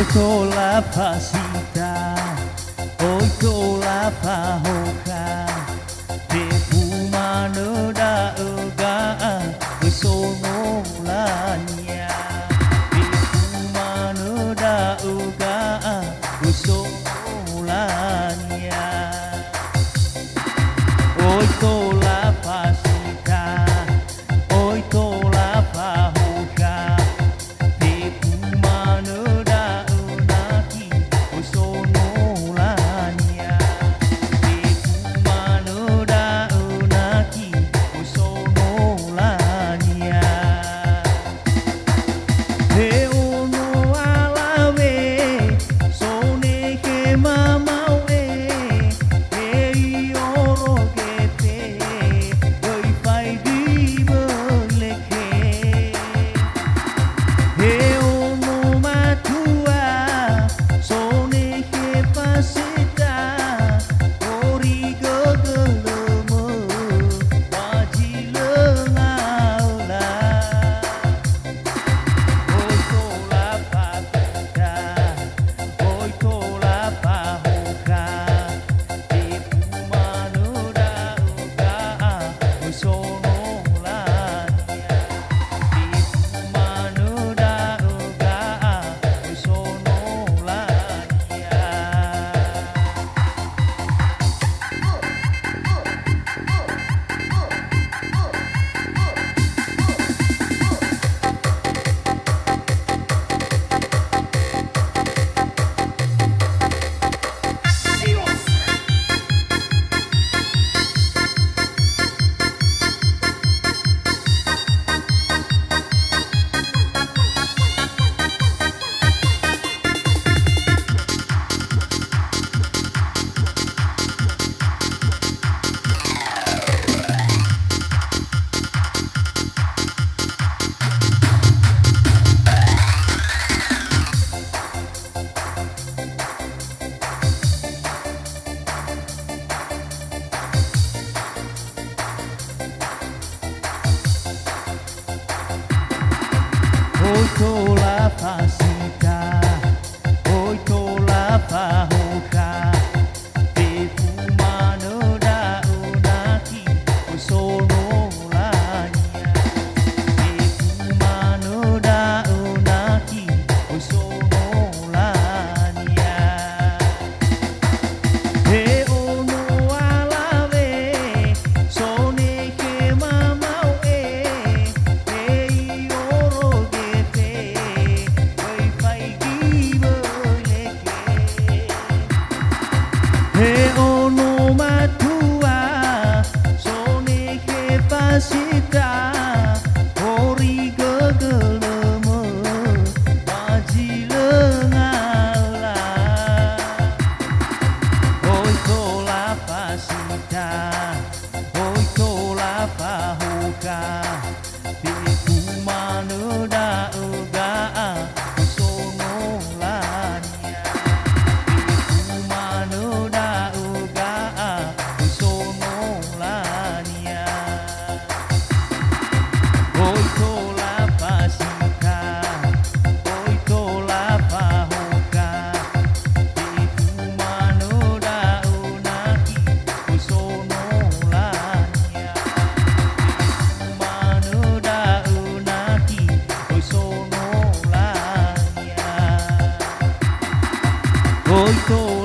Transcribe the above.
Oito la pasita, oito la pahoka, te pumano da uga, usono lanya, te pumano da uga, usono lanya. Oito la pasita, oito la pahoka. Oito la pasita, oito la pahoka, te pumano da unaki, usono lanya, te pumano da unaki, usono lanya. Te ono alave, sone ke mamau He ono matua, sone ke pasita, hori gegeleme, maji lengala. Oito la pasita, oito la pahoka, te pumano da uga, usono lanya. Oito la pasita, oito la pahoka, te pumano da unaki, usono lanya, te pumano da unaki, usono lanya. Oito